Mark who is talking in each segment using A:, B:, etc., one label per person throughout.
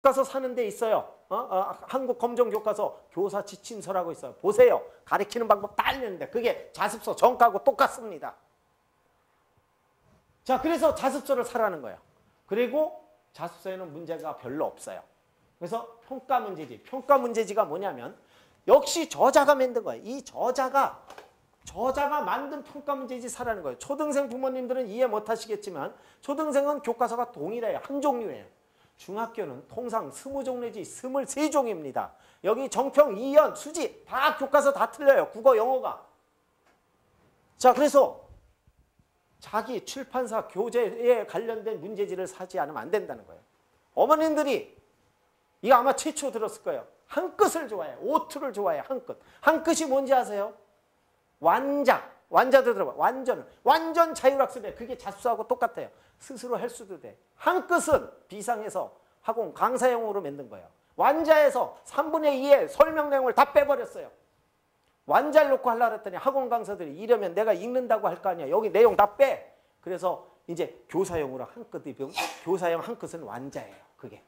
A: 교과서 사는 데 있어요. 한국 검정 교과서 교사 지침서라고 있어요. 보세요. 가르치는 방법 다 알려는데 그게 자습서 전과하고 똑같습니다. 자, 그래서 자습서를 사라는 거예요. 그리고 자습서에는 문제가 별로 없어요. 그래서 평가 문제지. 평가 문제지가 뭐냐면 역시 저자가 만든 거예요. 이 저자가 만든 평가 문제지 사라는 거예요. 초등생 부모님들은 이해 못 하시겠지만 초등생은 교과서가 동일해요. 한 종류예요. 중학교는 통상 20종 내지 23종입니다. 여기 정평, 이연, 수지 다 교과서 다 틀려요. 국어, 영어가. 자, 그래서 자기 출판사 교재에 관련된 문제지를 사지 않으면 안 된다는 거예요. 어머님들이 이거 아마 최초 들었을 거예요. 한 끗을 좋아해요. 오투를 좋아해요. 한 끗. 한 끗이 뭔지 아세요? 완자. 완자도 들어봐. 완전 자율학습이에요. 그게 자습서하고 똑같아요. 스스로 할 수도 돼. 한 끗은 비상해서 학원 강사용으로 만든 거예요. 완자에서 3분의 2의 설명 내용을 다 빼버렸어요. 완자를 놓고 하려고 했더니 학원 강사들이 이러면 내가 읽는다고 할 거 아니야. 여기 내용 다 빼. 그래서 이제 교사용으로 한 끗이 교사용 한 끗은 완자예요. 그게.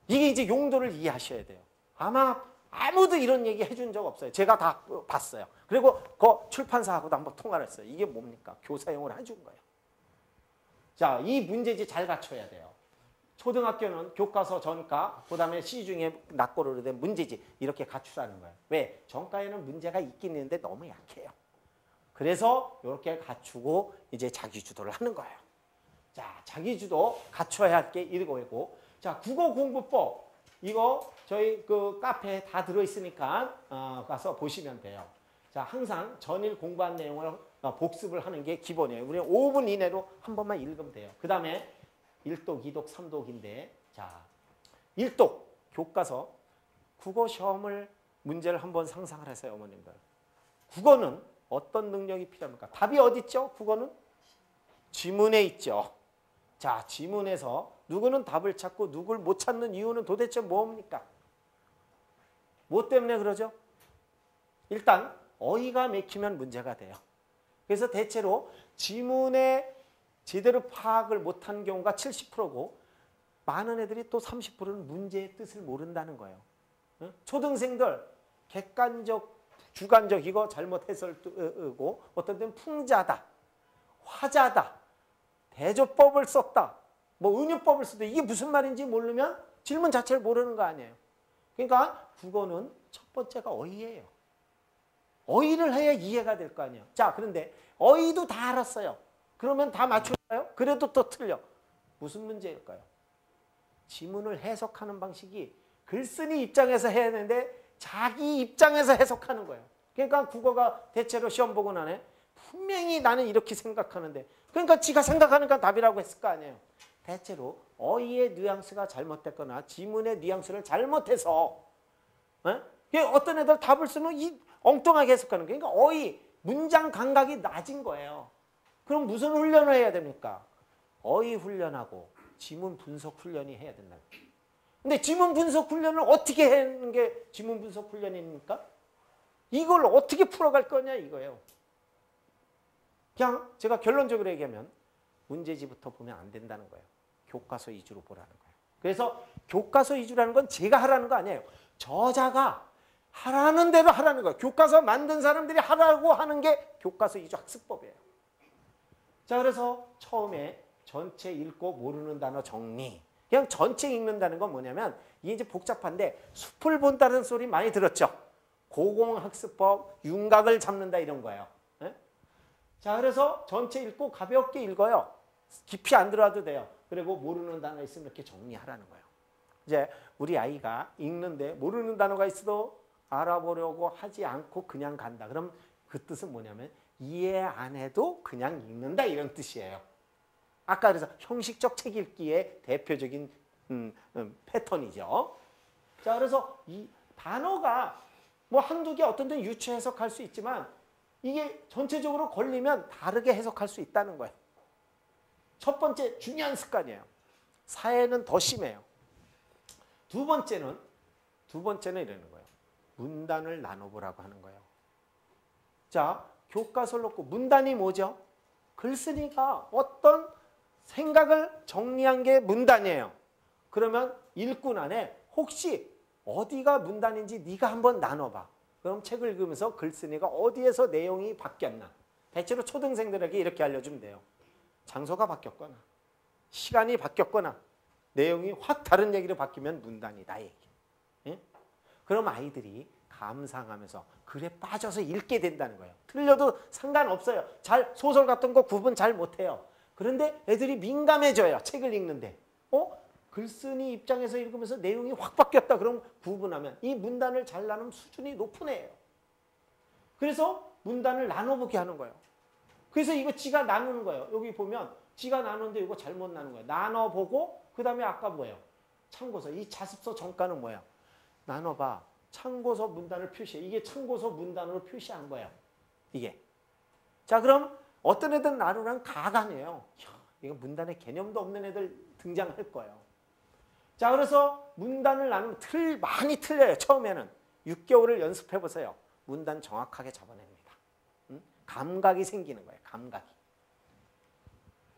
A: 이게 이제 용도를 이해하셔야 돼요. 아마 아무도 이런 얘기 해준 적 없어요. 제가 다 봤어요. 그리고 그 출판사하고도 한번 통화를 했어요. 이게 뭡니까? 교사용으로 해준 거예요. 자, 이 문제지 잘 갖춰야 돼요. 초등학교는 교과서 전과, 그 다음에 시중에 낙고로 된 문제지 이렇게 갖추라는 거예요. 왜? 전과에는 문제가 있긴 있는데 너무 약해요. 그래서 이렇게 갖추고 이제 자기주도를 하는 거예요. 자, 자기주도 갖춰야 할 게 이거고. 자, 국어공부법. 이거 저희 그 카페에 다 들어있으니까 가서 보시면 돼요. 자, 항상 전일 공부한 내용을 복습을 하는 게 기본이에요. 우리는 5분 이내로 한 번만 읽으면 돼요. 그 다음에 1독, 2독, 3독인데 자, 1독 교과서 국어 시험을 문제를 한번 상상을 하세요, 어머님들. 국어는 어떤 능력이 필요합니까? 답이 어디 있죠? 국어는 지문에 있죠. 자, 지문에서 누구는 답을 찾고 누구를 못 찾는 이유는 도대체 뭡니까? 뭐 때문에 그러죠? 일단 어휘가 맥히면 문제가 돼요. 그래서 대체로 지문에 제대로 파악을 못한 경우가 70%고 많은 애들이 또 30%는 문제의 뜻을 모른다는 거예요. 초등생들 객관적, 주관적 이거 잘못 해설하고 어떤 때는 풍자다, 화자다, 대조법을 썼다, 뭐 은유법을 썼다. 이게 무슨 말인지 모르면 질문 자체를 모르는 거 아니에요. 그러니까 국어는 첫 번째가 어휘예요. 어휘를 해야 이해가 될 거 아니에요. 자, 그런데 어휘도 다 알았어요. 그러면 다 맞출까요? 그래도 또 틀려. 무슨 문제일까요? 지문을 해석하는 방식이 글쓴이 입장에서 해야 되는데 자기 입장에서 해석하는 거예요. 그러니까 국어가 대체로 시험 보고 나네. 분명히 나는 이렇게 생각하는데 그러니까 지가 생각하니까 답이라고 했을 거 아니에요. 대체로 어휘의 뉘앙스가 잘못됐거나 지문의 뉘앙스를 잘못해서 어떤 애들 답을 쓰면 엉뚱하게 해석하는 거예요. 그러니까 어휘, 문장 감각이 낮은 거예요. 그럼 무슨 훈련을 해야 됩니까? 어휘 훈련하고 지문 분석 훈련이 해야 된다. 근데 지문 분석 훈련을 어떻게 하는 게 지문 분석 훈련입니까? 이걸 어떻게 풀어갈 거냐 이거예요. 그냥 제가 결론적으로 얘기하면 문제지부터 보면 안 된다는 거예요. 교과서 위주로 보라는 거예요. 그래서 교과서 위주라는 건 제가 하라는 거 아니에요. 저자가 하라는 대로 하라는 거예요. 교과서 만든 사람들이 하라고 하는 게 교과서 위주 학습법이에요. 자, 그래서 처음에 전체 읽고 모르는 단어 정리. 그냥 전체 읽는다는 건 뭐냐면 이게 이제 복잡한데 숲을 본다는 소리 많이 들었죠. 고공학습법, 윤곽을 잡는다 이런 거예요. 자, 그래서 전체 읽고 가볍게 읽어요. 깊이 안 들어와도 돼요. 그리고 모르는 단어 있으면 이렇게 정리하라는 거예요. 이제 우리 아이가 읽는데 모르는 단어가 있어도 알아보려고 하지 않고 그냥 간다. 그럼 그 뜻은 뭐냐면 이해 안 해도 그냥 읽는다 이런 뜻이에요. 아까 그래서 형식적 책 읽기의 대표적인 패턴이죠. 자, 그래서 이 단어가 뭐 한두 개 어떤 데는 유추 해석할 수 있지만 이게 전체적으로 걸리면 다르게 해석할 수 있다는 거예요. 첫 번째 중요한 습관이에요. 사회는 더 심해요. 두 번째는 이러는 거예요. 문단을 나눠보라고 하는 거예요. 자, 교과서를 놓고 문단이 뭐죠? 글쓴이가 어떤 생각을 정리한 게 문단이에요. 그러면 일꾼 안에 혹시 어디가 문단인지 네가 한번 나눠봐. 그럼 책을 읽으면서 글쓴이가 어디에서 내용이 바뀌었나. 대체로 초등생들에게 이렇게 알려주면 돼요. 장소가 바뀌었거나 시간이 바뀌었거나 내용이 확 다른 얘기로 바뀌면 문단이다 얘기. 예? 그럼 아이들이 감상하면서 글에 빠져서 읽게 된다는 거예요. 틀려도 상관없어요. 잘 소설 같은 거 구분 잘 못해요. 그런데 애들이 민감해져요. 책을 읽는데. 글쓴이 입장에서 읽으면서 내용이 확 바뀌었다. 그럼 구분하면 이 문단을 잘 나누면 수준이 높은 애예요. 그래서 문단을 나눠보게 하는 거예요. 그래서 이거 지가 나누는 거예요. 여기 보면 지가 나누는데 이거 잘못 나눈 거예요. 나눠보고 그 다음에 아까 뭐예요? 참고서. 이 자습서 정가는 뭐예요? 나눠봐. 참고서 문단을 표시해. 이게 참고서 문단으로 표시한 거예요. 이게. 자, 그럼 어떤 애들 나누란 가관이에요. 이거 문단의 개념도 없는 애들 등장할 거예요. 자, 그래서 문단을 나누면 많이 틀려요. 처음에는 6개월을 연습해 보세요. 문단 정확하게 잡아냅니다. 감각이 생기는 거예요. 감각이.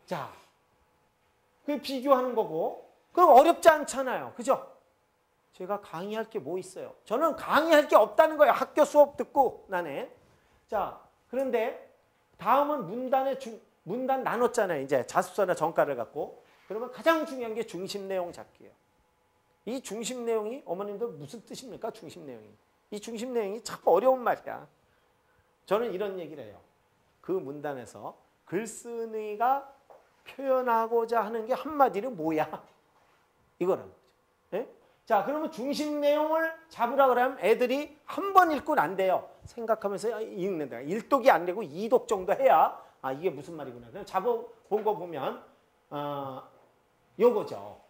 A: 자, 그 비교하는 거고. 그럼 어렵지 않잖아요. 그죠? 제가 강의할 게 뭐 있어요? 저는 강의할 게 없다는 거예요. 학교 수업 듣고 나네. 자, 그런데 다음은 문단 나눴잖아요. 이제 자습서나 정가를 갖고. 그러면 가장 중요한 게 중심 내용 잡기예요. 이 중심 내용이 어머님들 무슨 뜻입니까? 중심 내용이. 이 중심 내용이 참 어려운 말이야. 저는 이런 얘기를 해요. 그 문단에서 글쓴이가 표현하고자 하는 게 한마디로 뭐야? 이거라는 거죠. 네? 자, 그러면 중심 내용을 잡으라 그러면 애들이 한 번 읽고는 안 돼요. 생각하면서 읽는다. 1독이 안 되고 2독 정도 해야 이게 무슨 말이구나. 그냥 잡아본 거 보면 요거죠.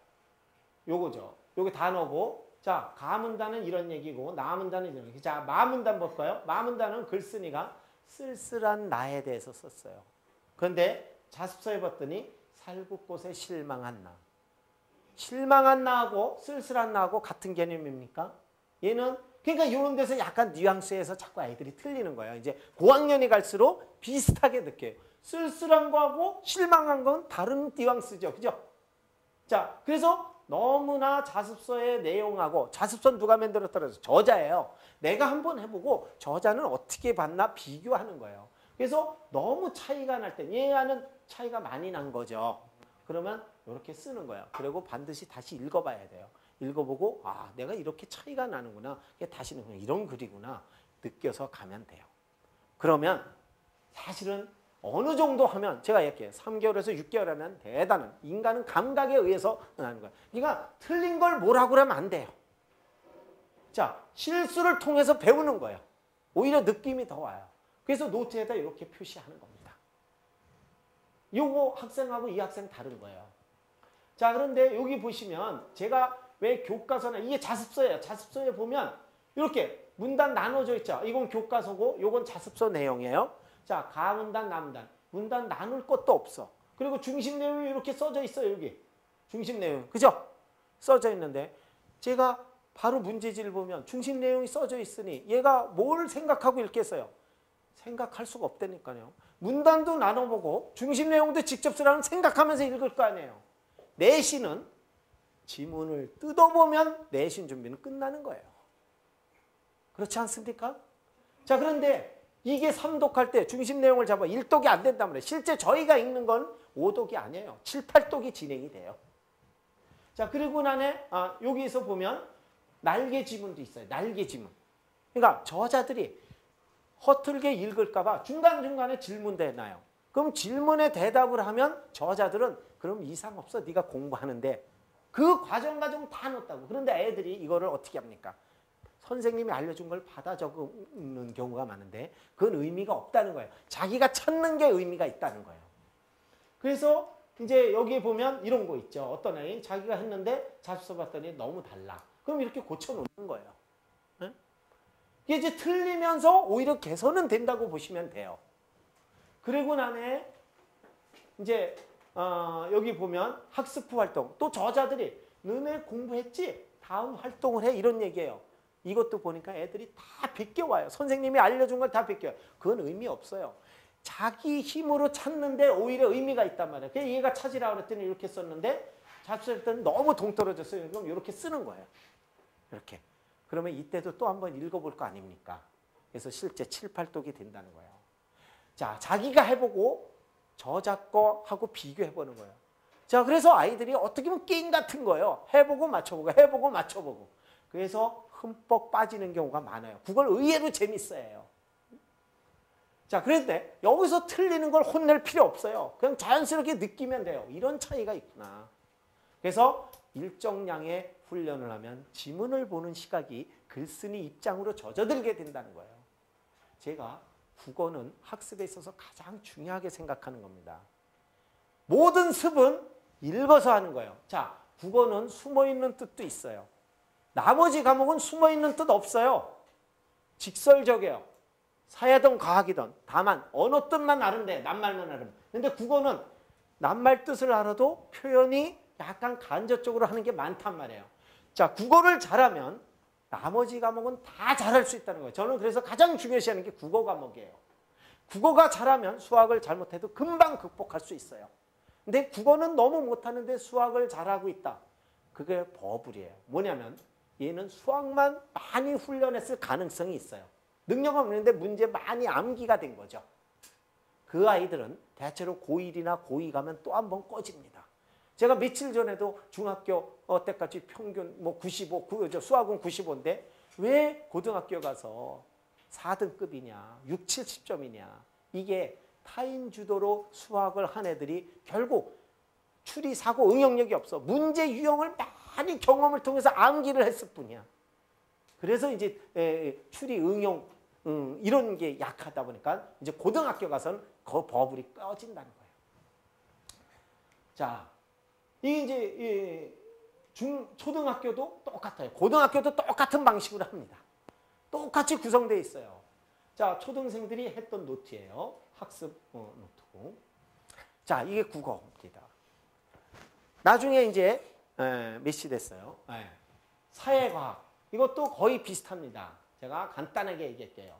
A: 요게 단어고, 자, 가문단은 이런 얘기고, 나문단은 이런 얘기. 자, 마문단 볼까요? 마문단은 글쓴이가 쓸쓸한 나에 대해서 썼어요. 그런데 자습서에 봤더니 살구꽃에 실망한 나. 실망한 나하고 쓸쓸한 나하고 같은 개념입니까? 얘는, 그러니까 이런 데서 약간 뉘앙스에서 자꾸 아이들이 틀리는 거예요. 이제 고학년이 갈수록 비슷하게 느껴요. 쓸쓸한 거하고 실망한 건 다른 뉘앙스죠. 그죠? 자, 그래서 너무나 자습서의 내용하고, 자습서는 누가 만들었다고 해서 저자예요. 내가 한번 해보고 저자는 어떻게 봤나 비교하는 거예요. 그래서 너무 차이가 날 때 얘와는 차이가 많이 난 거죠. 그러면 이렇게 쓰는 거예요. 그리고 반드시 다시 읽어봐야 돼요. 읽어보고 내가 이렇게 차이가 나는구나. 다시는 그냥 이런 글이구나. 느껴서 가면 돼요. 그러면 사실은 어느 정도 하면 제가 얘기해요. 3개월에서 6개월 하면 대단한 인간은 감각에 의해서 하는 거예요. 그러니까 틀린 걸 뭐라고 하면 안 돼요. 자, 실수를 통해서 배우는 거예요. 오히려 느낌이 더 와요. 그래서 노트에다 이렇게 표시하는 겁니다. 요거 학생하고 이 학생 다른 거예요. 자, 그런데 여기 보시면 제가 왜 교과서나 이게 자습서예요. 자습서에 보면 이렇게 문단 나눠져 있죠. 이건 교과서고 요건 자습서 내용이에요. 자, 가문단, 나문단. 문단 나눌 것도 없어. 그리고 중심 내용이 이렇게 써져 있어요. 여기. 중심 내용. 그죠? 써져 있는데 제가 바로 문제지를 보면 중심 내용이 써져 있으니 얘가 뭘 생각하고 읽겠어요? 생각할 수가 없다니까요. 문단도 나눠보고 중심 내용도 직접 쓰라면 생각하면서 읽을 거 아니에요. 내신은 지문을 뜯어보면 내신 준비는 끝나는 거예요. 그렇지 않습니까? 자, 그런데 이게 3독할 때 중심 내용을 잡아 1독이 안 된단 말이에요. 실제 저희가 읽는 건 5독이 아니에요. 7, 8독이 진행이 돼요. 자, 그리고 나네 여기에서 보면 날개 지문도 있어요. 날개 지문. 그러니까 저자들이 허틀게 읽을까 봐 중간중간에 질문도 해놔요. 그럼 질문에 대답을 하면 저자들은 그럼 이상 없어. 네가 공부하는데. 그 과정 다 넣었다고. 그런데 애들이 이거를 어떻게 합니까? 선생님이 알려준 걸 받아 적는 경우가 많은데 그건 의미가 없다는 거예요. 자기가 찾는 게 의미가 있다는 거예요. 그래서 이제 여기에 보면 이런 거 있죠. 어떤 애인 자기가 했는데 자습서 봤더니 너무 달라. 그럼 이렇게 고쳐놓는 거예요. 네? 이게 이제 틀리면서 오히려 개선은 된다고 보시면 돼요. 그리고 나네 이제 여기 보면 학습부 활동. 또 저자들이 너네 공부했지? 다음 활동을 해. 이런 얘기예요. 이것도 보니까 애들이 다 비껴와요. 선생님이 알려준 걸 다 비껴요. 그건 의미 없어요. 자기 힘으로 찾는데 오히려 의미가 있단 말이에요. 그래서 얘가 찾으라고 그랬더니 이렇게 썼는데 잡수할 때는 너무 동떨어졌어요. 그럼 이렇게 쓰는 거예요. 이렇게. 그러면 이때도 또 한번 읽어볼 거 아닙니까? 그래서 실제 7, 8독이 된다는 거예요. 자, 자기가 해보고 저자 거 하고 비교해보는 거예요. 자, 그래서 아이들이 어떻게 보면 게임 같은 거예요. 해보고 맞춰보고 해보고 맞춰보고. 그래서 흠뻑 빠지는 경우가 많아요. 그걸 의외로 재밌어해요. 자, 그런데 여기서 틀리는 걸 혼낼 필요 없어요. 그냥 자연스럽게 느끼면 돼요. 이런 차이가 있구나. 그래서 일정량의 훈련을 하면 지문을 보는 시각이 글쓴이 입장으로 젖어들게 된다는 거예요. 제가 국어는 학습에 있어서 가장 중요하게 생각하는 겁니다. 모든 습은 읽어서 하는 거예요. 자, 국어는 숨어있는 뜻도 있어요. 나머지 과목은 숨어있는 뜻 없어요. 직설적이에요. 사회든 과학이든. 다만 언어 뜻만 아는데 낱말만 알으면. 근데 국어는 낱말 뜻을 알아도 표현이 약간 간접적으로 하는 게 많단 말이에요. 자, 국어를 잘하면 나머지 과목은 다 잘할 수 있다는 거예요. 저는 그래서 가장 중요시하는 게 국어 과목이에요. 국어가 잘하면 수학을 잘못해도 금방 극복할 수 있어요. 근데 국어는 너무 못하는데 수학을 잘하고 있다. 그게 버블이에요. 뭐냐면 얘는 수학만 많이 훈련했을 가능성이 있어요. 능력은 없는데 문제 많이 암기가 된 거죠. 그 아이들은 대체로 고1이나 고2 가면 또 한 번 꺼집니다. 제가 며칠 전에도 중학교 때까지 평균 뭐 95, 수학은 95인데 왜 고등학교 가서 4등급이냐, 6, 70점이냐. 이게 타인 주도로 수학을 한 애들이 결국 추리, 사고, 응용력이 없어. 문제 유형을 많이 경험을 통해서 암기를 했을 뿐이야. 그래서 이제 추리, 응용 이런 게 약하다 보니까 이제 고등학교 가서는 그 버블이 꺼진다는 거예요. 자, 이게 이제 초등학교도 똑같아요. 고등학교도 똑같은 방식으로 합니다. 똑같이 구성되어 있어요. 자, 초등생들이 했던 노트예요. 학습 노트고. 자, 이게 국어입니다. 나중에 이제 몇 시 됐어요? 사회과학. 이것도 거의 비슷합니다. 제가 간단하게 얘기할게요.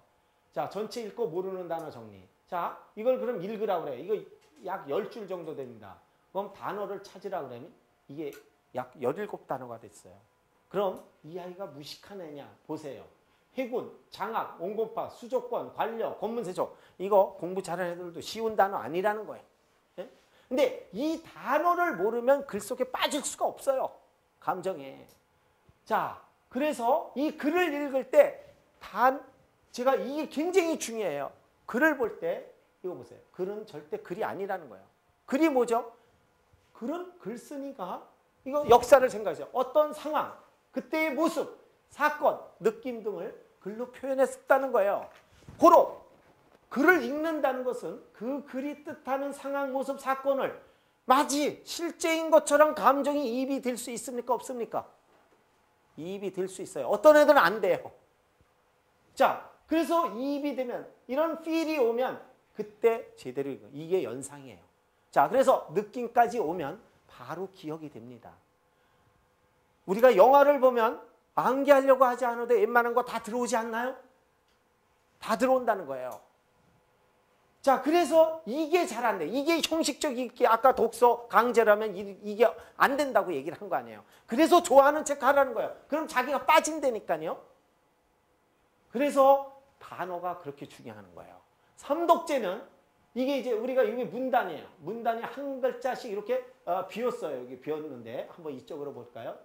A: 자, 전체 읽고 모르는 단어 정리. 자, 이걸 그럼 읽으라고 그래요. 이거 약 10줄 정도 됩니다. 그럼 단어를 찾으라고 그러면 이게 약 17단어가 됐어요. 그럼 이 아이가 무식한 애냐? 보세요. 해군, 장학, 온건파, 수조권, 관력, 권문세족. 이거 공부 잘하는 애들도 쉬운 단어 아니라는 거예요. 예? 근데 이 단어를 모르면 글 속에 빠질 수가 없어요. 감정에. 자, 그래서 이 글을 읽을 때 제가 이게 굉장히 중요해요. 글을 볼 때 이거 보세요. 글은 절대 글이 아니라는 거예요. 글이 뭐죠? 글은 글쓴이가 이거 역사를 생각하세요. 어떤 상황, 그때의 모습, 사건, 느낌 등을 글로 표현했다는 거예요. 고로 글을 읽는다는 것은 그 글이 뜻하는 상황, 모습, 사건을 마치 실제인 것처럼 감정이 이입이 될 수 있습니까? 없습니까? 이입이 될 수 있어요. 어떤 애들은 안 돼요. 자, 그래서 이입이 되면 이런 필이 오면 그때 제대로 이게 연상이에요. 자, 그래서 느낌까지 오면 바로 기억이 됩니다. 우리가 영화를 보면 암기하려고 하지 않아도 웬만한 거 다 들어오지 않나요? 다 들어온다는 거예요. 자, 그래서 이게 잘 안 돼. 이게 형식적이게 아까 독서 강제라면 이게 안 된다고 얘기를 한 거 아니에요. 그래서 좋아하는 책 하라는 거예요. 그럼 자기가 빠진다니까요. 그래서 단어가 그렇게 중요한 거예요. 삼독제는 이게 이제 우리가 이게 문단이에요. 문단이 한 글자씩 이렇게 비었어요. 여기 비었는데 한번 이쪽으로 볼까요?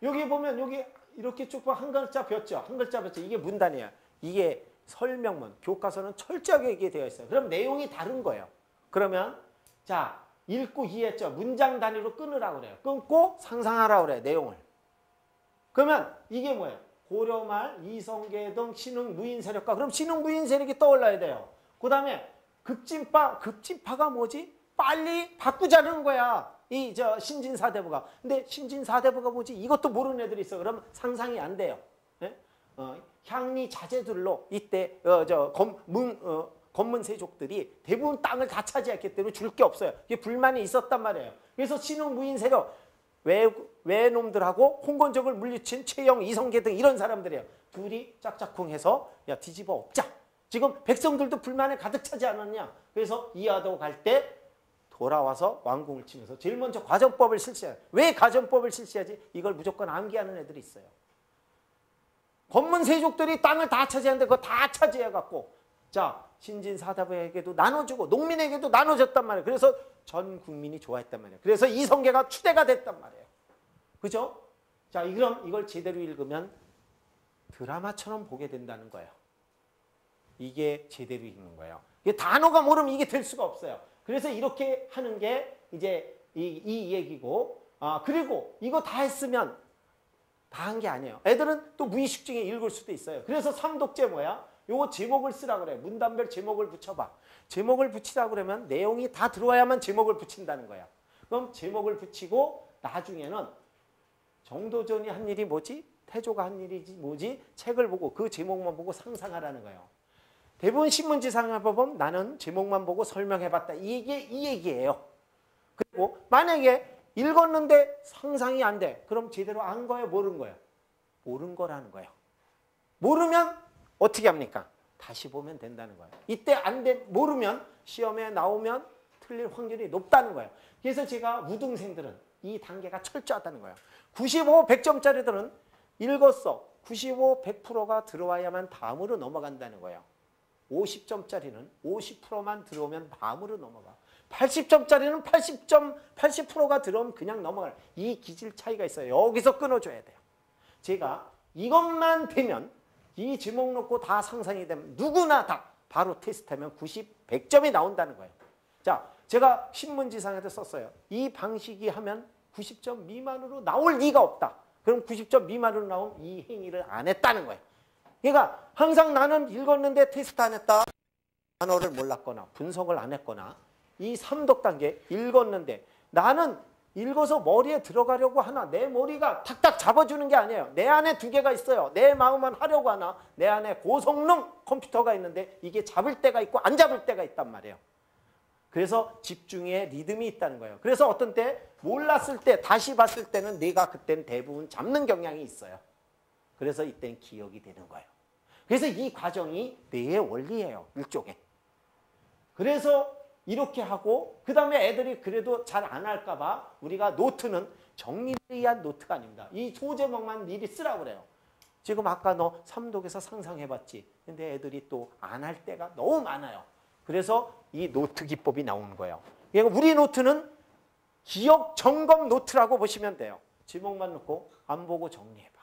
A: 여기 보면 여기 이렇게 쭉 한 글자 비었죠. 한 글자 비었죠. 이게 문단이에요. 이게 설명문, 교과서는 철저하게 이게 되어 있어요. 그럼 내용이 다른 거예요. 그러면 자, 읽고 이해했죠. 문장 단위로 끊으라고 그래요. 끊고 상상하라고 그래요. 내용을. 그러면 이게 뭐예요? 고려말, 이성계 등 신흥 무인 세력가. 그럼 신흥 무인 세력이 떠올라야 돼요. 그 다음에 급진파가 뭐지? 빨리 바꾸자는 거야. 신진사대부가. 근데 신진사대부가 뭐지? 이것도 모르는 애들이 있어. 그러면 상상이 안 돼요. 네? 향리 자제들로 이때 권문세족들이 대부분 땅을 다 차지했기 때문에 줄 게 없어요. 이게 불만이 있었단 말이에요. 그래서 신흥 무인 세력 외놈들하고 홍건적을 물리친 최영, 이성계 등 이런 사람들이에요. 둘이 짝짝꿍해서 야 뒤집어 엎자. 지금 백성들도 불만에 가득 차지 않았냐. 그래서 이하도 갈 때 돌아와서 왕궁을 치면서 제일 먼저 가정법을 실시해요. 왜 가정법을 실시하지? 이걸 무조건 암기하는 애들이 있어요. 권문세족들이 땅을 다 차지하는데 그거 다 차지해갖고 자 신진사답에게도 나눠주고 농민에게도 나눠줬단 말이에요. 그래서 전 국민이 좋아했단 말이에요. 그래서 이성계가 추대가 됐단 말이에요. 그죠? 자 그럼 이걸 제대로 읽으면 드라마처럼 보게 된다는 거예요. 이게 제대로 읽는 거예요. 이게 단어가 모르면 이게 될 수가 없어요. 그래서 이렇게 하는 게 이제 이 얘기고 그리고 이거 다 했으면 다 한 게 아니에요. 애들은 또 무의식 중에 읽을 수도 있어요. 그래서 삼독제 뭐야? 요거 제목을 쓰라 그래. 문단별 제목을 붙여봐. 제목을 붙이라 그러면 내용이 다 들어와야만 제목을 붙인다는 거야. 그럼 제목을 붙이고 나중에는 정도전이 한 일이 뭐지? 태조가 한 일이 뭐지? 책을 보고 그 제목만 보고 상상하라는 거예요. 대부분 신문지 상해보면 나는 제목만 보고 설명해봤다. 이게 이 얘기예요. 그리고 만약에 읽었는데 상상이 안 돼. 그럼 제대로 안 거예요? 모른 거예요? 모른 거라는 거예요. 모르면 어떻게 합니까? 다시 보면 된다는 거예요. 이때 안 돼, 모르면 시험에 나오면 틀릴 확률이 높다는 거예요. 그래서 제가 우등생들은 이 단계가 철저하다는 거예요. 95, 100점짜리들은 읽었어. 95, 100%가 들어와야만 다음으로 넘어간다는 거예요. 50점짜리는 50%만 들어오면 다음으로 넘어가. 80점짜리는 80%가 들어오면 그냥 넘어가요. 이 기질 차이가 있어요. 여기서 끊어줘야 돼요. 제가 이것만 되면 이 제목 놓고 다 상상이 되면 누구나 다 바로 테스트하면 90, 100점이 나온다는 거예요. 자, 제가 신문지상에도 썼어요. 이 방식이 하면 90점 미만으로 나올 리가 없다. 그럼 90점 미만으로 나오면 이 행위를 안 했다는 거예요. 그러니까 항상 나는 읽었는데 테스트 안 했다. 단어를 몰랐거나 분석을 안 했거나 이 삼독 단계 읽었는데 나는 읽어서 머리에 들어가려고 하나 내 머리가 탁탁 잡아주는 게 아니에요. 내 안에 두 개가 있어요. 내 마음만 하려고 하나 내 안에 고성능 컴퓨터가 있는데 이게 잡을 때가 있고 안 잡을 때가 있단 말이에요. 그래서 집중의 리듬이 있다는 거예요. 그래서 어떤 때 몰랐을 때 다시 봤을 때는 내가 그때는 대부분 잡는 경향이 있어요. 그래서 이때는 기억이 되는 거예요. 그래서 이 과정이 뇌의 원리예요. 일종의. 그래서 이렇게 하고 그 다음에 애들이 그래도 잘 안 할까 봐 우리가 노트는 정리를 위한 노트가 아닙니다. 이 소제목만 미리 쓰라고 그래요. 지금 아까 너 삼독에서 상상해봤지. 근데 애들이 또 안 할 때가 너무 많아요. 그래서 이 노트 기법이 나오는 거예요. 그러니까 우리 노트는 기억 점검 노트라고 보시면 돼요. 제목만 넣고 안 보고 정리해봐.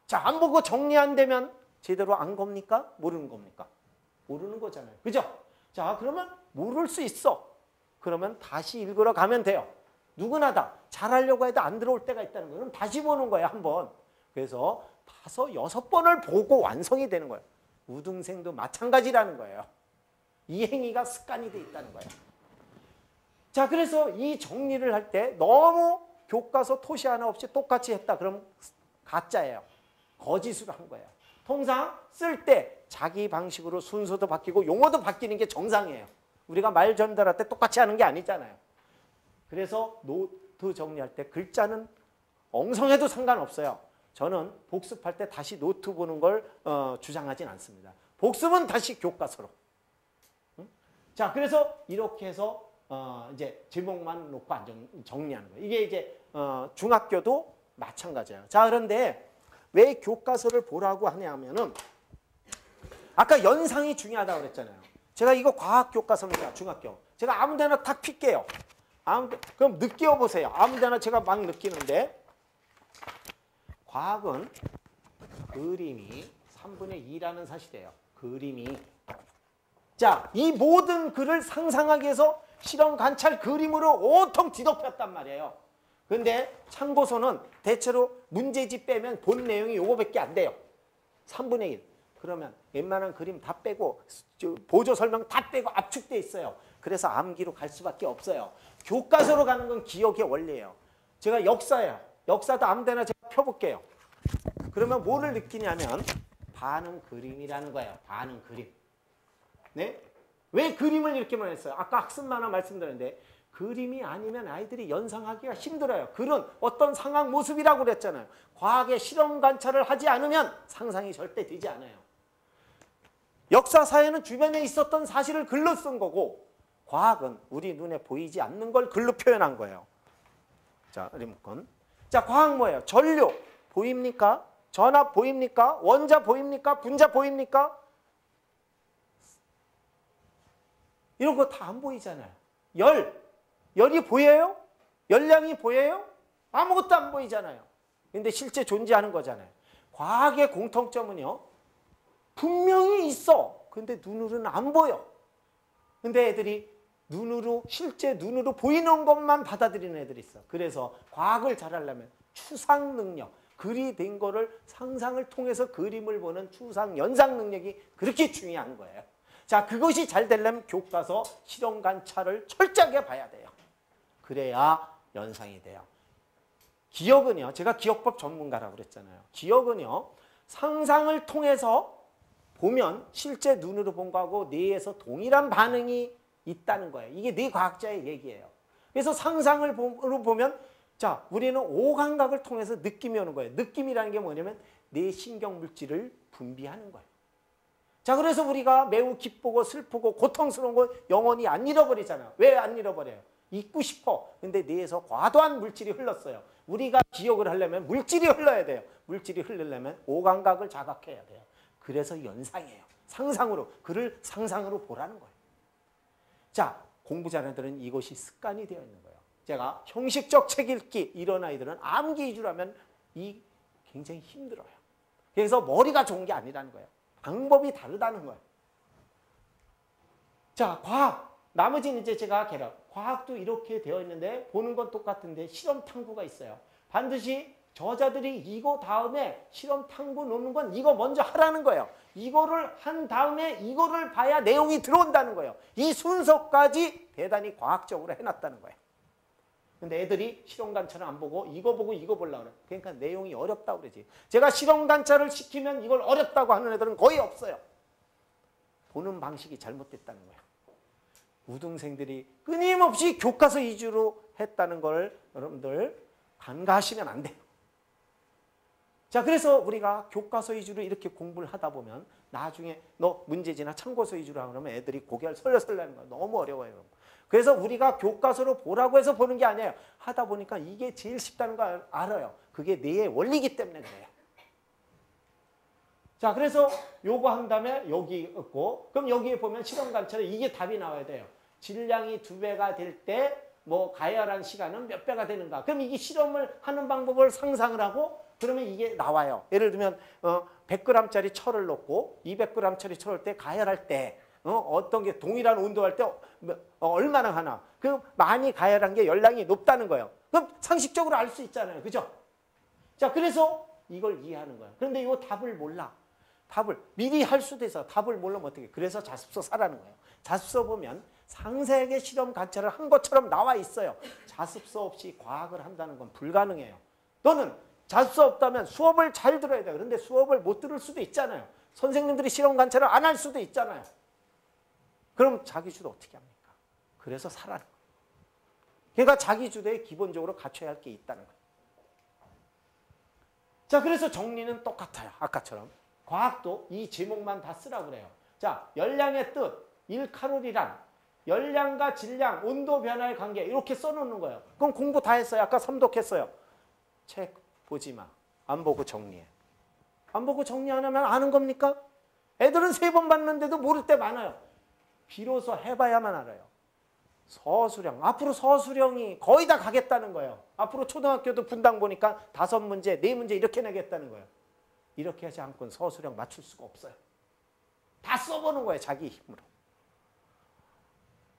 A: 자, 안 보고 정리 안 되면 제대로 안 겁니까? 모르는 겁니까? 모르는 거잖아요. 그죠? 자, 그러면 모를 수 있어. 그러면 다시 읽으러 가면 돼요. 누구나 다 잘하려고 해도 안 들어올 때가 있다는 거예요. 그럼 다시 보는 거예요, 한 번. 그래서 5, 6번을 보고 완성이 되는 거예요. 우등생도 마찬가지라는 거예요. 이 행위가 습관이 돼 있다는 거예요. 자, 그래서 이 정리를 할 때 너무 교과서 토시 하나 없이 똑같이 했다. 그럼 가짜예요. 거짓으로 한 거예요. 통상 쓸 때 자기 방식으로 순서도 바뀌고 용어도 바뀌는 게 정상이에요. 우리가 말 전달할 때 똑같이 하는 게 아니잖아요. 그래서 노트 정리할 때 글자는 엉성해도 상관없어요. 저는 복습할 때 다시 노트 보는 걸 주장하진 않습니다. 복습은 다시 교과서로. 응? 자, 그래서 이렇게 해서 이제 제목만 놓고 정리하는 거예요. 이게 이제 중학교도 마찬가지예요. 자, 그런데 왜 교과서를 보라고 하냐면은 아까 연상이 중요하다고 그랬잖아요. 제가 이거 과학 교과서입니다. 중학교. 제가 아무 데나 탁 필게요. 그럼 느껴 보세요. 아무 데나 제가 막 느끼는데 과학은 그림이 3분의 2라는 사실이에요. 그림이. 자, 이 모든 글을 상상하기 위해서 실험 관찰 그림으로 온통 뒤덮였단 말이에요. 근데 참고서는 대체로 문제집 빼면 본 내용이 요거밖에 안 돼요. 3분의 1. 그러면 웬만한 그림 다 빼고 보조 설명 다 빼고 압축돼 있어요. 그래서 암기로 갈 수밖에 없어요. 교과서로 가는 건 기억의 원리예요. 제가 역사예요. 역사도 아무 데나 제가 펴볼게요. 그러면 뭐를 느끼냐면 반응 그림이라는 거예요. 반응 그림. 네? 왜 그림을 이렇게만 했어요? 아까 학습 만화 말씀드렸는데 그림이 아니면 아이들이 연상하기가 힘들어요. 글은 어떤 상황 모습이라고 그랬잖아요. 과학의 실험 관찰을 하지 않으면 상상이 절대 되지 않아요. 역사사에는 주변에 있었던 사실을 글로 쓴 거고 과학은 우리 눈에 보이지 않는 걸 글로 표현한 거예요. 자, 리모컨. 자, 과학 뭐예요? 전류 보입니까? 전압 보입니까? 원자 보입니까? 분자 보입니까? 이런 거 다 안 보이잖아요. 열이 보여요? 열량이 보여요? 아무것도 안 보이잖아요. 근데 실제 존재하는 거잖아요. 과학의 공통점은요, 분명히 있어. 근데 눈으로는 안 보여. 근데 애들이 실제 눈으로 보이는 것만 받아들이는 애들이 있어. 그래서 과학을 잘하려면 추상 능력, 글이 된 거를 상상을 통해서 그림을 보는 추상 연상 능력이 그렇게 중요한 거예요. 자, 그것이 잘 되려면 교과서 실험 관찰을 철저하게 봐야 돼요. 그래야 연상이 돼요. 기억은요, 제가 기억법 전문가라고 그랬잖아요. 기억은요, 상상을 통해서 보면 실제 눈으로 본 거하고 뇌에서 동일한 반응이 있다는 거예요. 이게 뇌과학자의 얘기예요. 그래서 상상으로 보면, 자, 우리는 오감각을 통해서 느낌이 오는 거예요. 느낌이라는 게 뭐냐면 뇌 신경물질을 분비하는 거예요. 자, 그래서 우리가 매우 기쁘고 슬프고 고통스러운 거 영원히 안 잃어버리잖아요. 왜 안 잃어버려요? 잊고 싶어. 근데 뇌에서 과도한 물질이 흘렀어요. 우리가 기억을 하려면 물질이 흘러야 돼요. 물질이 흐르려면 오감각을 자각해야 돼요. 그래서 연상이에요. 상상으로, 글을 상상으로 보라는 거예요. 자, 공부 잘하는 애들은 이것이 습관이 되어 있는 거예요. 제가 형식적 책 읽기, 이런 아이들은 암기 위주로 하면 굉장히 힘들어요. 그래서 머리가 좋은 게 아니라는 거예요. 방법이 다르다는 거예요. 자, 과학. 나머지는 이제 제가 과학도 이렇게 되어 있는데 보는 건 똑같은데 실험 탐구가 있어요. 반드시 저자들이 이거 다음에 실험 탐구 놓는 건 이거 먼저 하라는 거예요. 이거를 한 다음에 이거를 봐야 내용이 들어온다는 거예요. 이 순서까지 대단히 과학적으로 해놨다는 거예요. 근데 애들이 실험 관찰을 안 보고 이거 보려고 그래. 그러니까 내용이 어렵다고 그러지. 제가 실험 관찰을 시키면 이걸 어렵다고 하는 애들은 거의 없어요. 보는 방식이 잘못됐다는 거예요. 우등생들이 끊임없이 교과서 위주로 했다는 걸 여러분들 간과하시면 안 돼요. 자, 그래서 우리가 교과서 위주로 이렇게 공부를 하다 보면 나중에 너 문제지나 참고서 위주로 하면 그러면 애들이 고개를 설레설레하는 거예요. 너무 어려워요. 그래서 우리가 교과서로 보라고 해서 보는 게 아니에요. 하다 보니까 이게 제일 쉽다는 걸 알아요. 그게 뇌의 원리이기 때문에 그래요. 자, 그래서 요거 한 다음에 여기 있고, 그럼 여기에 보면 실험 관찰에 이게 답이 나와야 돼요. 질량이 2배가 될 때 뭐 가열한 시간은 몇 배가 되는가. 그럼 이게 실험을 하는 방법을 상상을 하고 그러면 이게 나와요. 예를 들면 100g짜리 철을 넣고 200g짜리 철을 때 가열할 때 어떤 게 동일한 온도할 때 얼마나 하나. 그 많이 가열한 게 열량이 높다는 거예요. 그럼 상식적으로 알 수 있잖아요. 그죠? 자, 그래서 이걸 이해하는 거예요. 그런데 이거 답을 몰라. 답을 미리 할 수도 있어. 답을 모르면 어떻게. 그래서 자습서 사라는 거예요. 자습서 보면 상세하게 실험 관찰을 한 것처럼 나와 있어요. 자습서 없이 과학을 한다는 건 불가능해요. 너는 자습서 없다면 수업을 잘 들어야 돼요. 그런데 수업을 못 들을 수도 있잖아요. 선생님들이 실험 관찰을 안 할 수도 있잖아요. 그럼 자기주도 어떻게 합니까? 그래서 사라는 거예요. 그러니까 자기주도에 기본적으로 갖춰야 할 게 있다는 거예요. 자, 그래서 정리는 똑같아요. 아까처럼. 과학도 이 제목만 다 쓰라고 그래요. 자, 열량의 뜻, 1칼로리란 열량과 질량, 온도 변화의 관계 이렇게 써놓는 거예요. 그럼 공부 다 했어요. 아까 삼독했어요. 책 보지 마. 안 보고 정리해. 안 보고 정리 안 하면 아는 겁니까? 애들은 3번 봤는데도 모를 때 많아요. 비로소 해봐야만 알아요. 서술형. 앞으로 서술형이 거의 다 가겠다는 거예요. 앞으로 초등학교도 분당 보니까 5문제, 4문제 이렇게 내겠다는 거예요. 이렇게 하지 않고는 서술형 맞출 수가 없어요. 다 써보는 거예요. 자기 힘으로.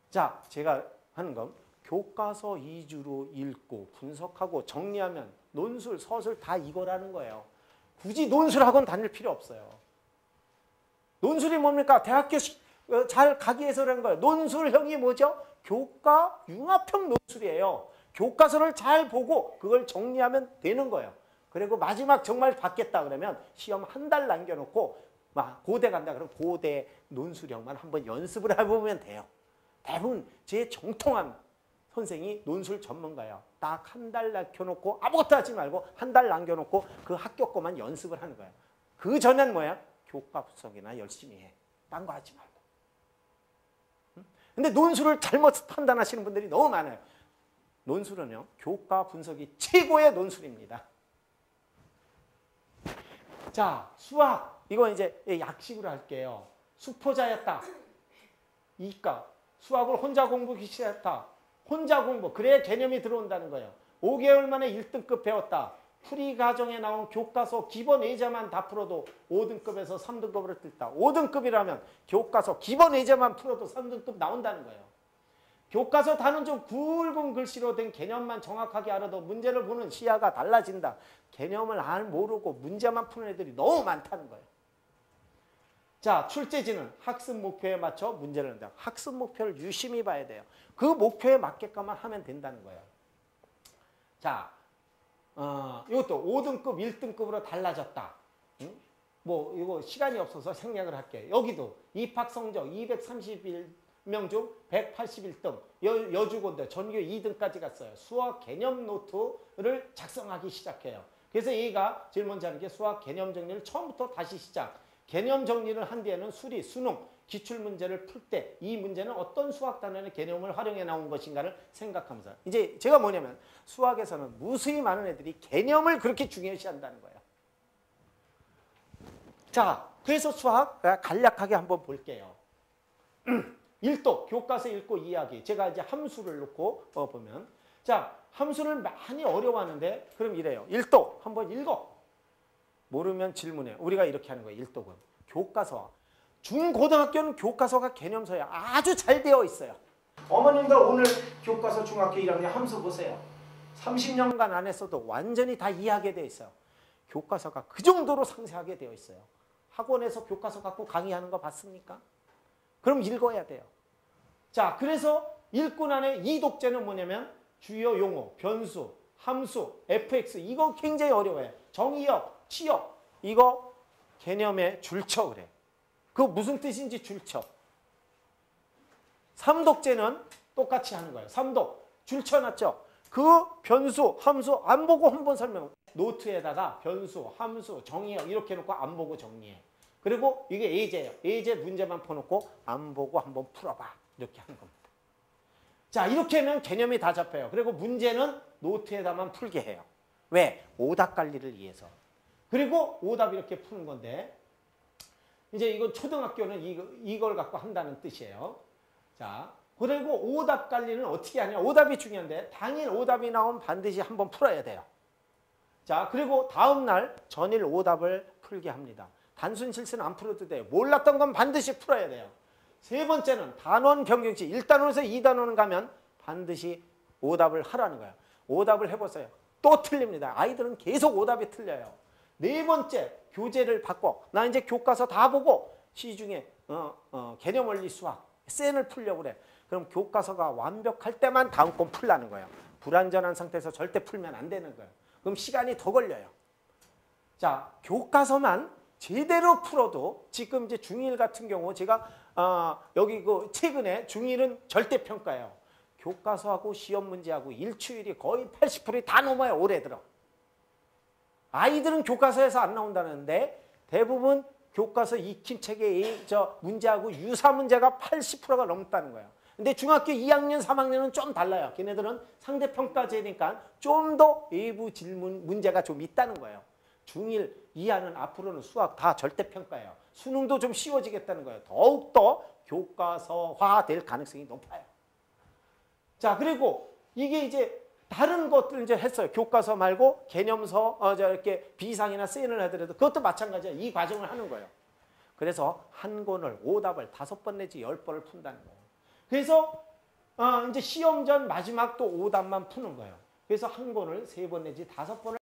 A: 자, 제가 하는 건 교과서 위주로 읽고 분석하고 정리하면 논술, 서술 다 이거라는 거예요. 굳이 논술학원 다닐 필요 없어요. 논술이 뭡니까? 대학교 잘 가기 위해서라는 거예요. 논술형이 뭐죠? 교과 융합형 논술이에요. 교과서를 잘 보고 그걸 정리하면 되는 거예요. 그리고 마지막 정말 받겠다 그러면 시험 한 달 남겨놓고 고대 간다 그러면 고대 논술형만 한번 연습을 해보면 돼요. 대부분 제 정통한 선생이 논술 전문가예요. 딱 한 달 남겨놓고 아무것도 하지 말고 한 달 남겨놓고 그 학교 거만 연습을 하는 거예요. 그 전엔 뭐야? 교과 분석이나 열심히 해. 딴 거 하지 말고. 근데 논술을 잘못 판단하시는 분들이 너무 많아요. 논술은요, 교과 분석이 최고의 논술입니다. 자, 수학. 이거 이제 약식으로 할게요. 수포자였다. 이과. 수학을 혼자 공부하기 시작했다. 혼자 공부. 그래야 개념이 들어온다는 거예요. 5개월 만에 1등급 배웠다. 풀이 과정에 나온 교과서 기본 예제만 다 풀어도 5등급에서 3등급으로 뜰다. 5등급이라면 교과서 기본 예제만 풀어도 3등급 나온다는 거예요. 교과서 단은 좀 굵은 글씨로 된 개념만 정확하게 알아도 문제를 보는 시야가 달라진다. 개념을 모르고 문제만 푸는 애들이 너무 많다는 거예요. 자, 출제지는 학습 목표에 맞춰 문제를 낸다. 학습 목표를 유심히 봐야 돼요. 그 목표에 맞게끔만 하면 된다는 거예요. 자, 이것도 5등급, 1등급으로 달라졌다. 응? 뭐 이거 시간이 없어서 생략을 할게요. 여기도 입학 성적 231명 중 181등 여주고대 전교 2등까지 갔어요. 수학 개념 노트를 작성하기 시작해요. 그래서 얘가 제일 먼저 하는 게 수학 개념 정리를 처음부터 다시 시작. 개념 정리를 한 뒤에는 수리, 수능, 기출문제를 풀 때 이 문제는 어떤 수학 단원의 개념을 활용해 나온 것인가를 생각하면서 이제 제가 뭐냐면 수학에서는 무수히 많은 애들이 개념을 그렇게 중요시한다는 거예요. 자, 그래서 수학 간략하게 한번 볼게요. 1도 교과서 읽고 이해하기. 제가 이제 함수를 놓고 보면 자, 함수를 많이 어려워하는데 그럼 이래요. 1도 한번 읽어. 모르면 질문해. 우리가 이렇게 하는 거예요. 1도금. 교과서. 중고등학교는 교과서가 개념서야. 아주 잘 되어 있어요. 어머님들 오늘 교과서 중학교 1학년 함수 보세요. 30년간 안 했어도 완전히 다 이해하게 되어 있어요. 교과서가 그 정도로 상세하게 되어 있어요. 학원에서 교과서 갖고 강의하는 거 봤습니까? 그럼 읽어야 돼요. 자, 그래서 읽고 나서 이 독재는 뭐냐면 주요 용어, 변수, 함수, fx 이거 굉장히 어려워요. 정의역, 치역 이거 개념의 줄쳐 그래. 그거 무슨 뜻인지 줄쳐. 삼독제는 똑같이 하는 거예요. 삼독 줄쳐놨죠. 그 변수, 함수 안 보고 한번 설명. 노트에다가 변수, 함수, 정의역 이렇게 해놓고 안 보고 정리해. 그리고 이게 예제예요. 예제 문제만 퍼놓고 안 보고 한번 풀어봐. 이렇게 하는 겁니다. 자, 이렇게 하면 개념이 다 잡혀요. 그리고 문제는 노트에다만 풀게 해요. 왜? 오답 관리를 위해서. 그리고 오답 이렇게 푸는 건데 이제 이건 초등학교는 이걸 갖고 한다는 뜻이에요. 자, 그리고 오답 관리는 어떻게 하냐. 오답이 중요한데 당일 오답이 나오면 반드시 한번 풀어야 돼요. 자, 그리고 다음날 전일 오답을 풀게 합니다. 단순 실수는 안 풀어도 돼요. 몰랐던 건 반드시 풀어야 돼요. 세 번째는 단원 변경시 1단원에서 2단원 가면 반드시 오답을 하라는 거예요. 오답을 해보세요. 또 틀립니다. 아이들은 계속 오답이 틀려요. 네 번째, 교재를 바꿔. 나 이제 교과서 다 보고 시중에 개념 원리 수학, 센을 풀려고 그래. 그럼 교과서가 완벽할 때만 다음 건 풀라는 거예요. 불완전한 상태에서 절대 풀면 안 되는 거예요. 그럼 시간이 더 걸려요. 자, 교과서만 제대로 풀어도 지금 이제 중1 같은 경우 제가 여기 그 최근에 중1은 절대평가예요. 교과서하고 시험 문제하고 일주일이 거의 80%이 다 넘어요. 올해 들어. 아이들은 교과서에서 안 나온다는데 대부분 교과서 익힌 책의 문제하고 유사 문제가 80%가 넘다는 거예요. 근데 중학교 2학년, 3학년은 좀 달라요. 걔네들은 상대평가제니까 좀 더 외부 질문 문제가 좀 있다는 거예요. 중1 이하는 앞으로는 수학 다 절대평가예요. 수능도 좀 쉬워지겠다는 거예요. 더욱더 교과서화 될 가능성이 높아요. 자, 그리고 이게 이제 다른 것들 이제 했어요. 교과서 말고 개념서, 이렇게 비상이나 센을 하더라도 그것도 마찬가지예요. 이 과정을 하는 거예요. 그래서 한 권을 오답을 5번 내지 10번을 푼다는 거예요. 그래서 이제 시험 전 마지막 또 오답만 푸는 거예요. 그래서 한 권을 3번 내지 5번을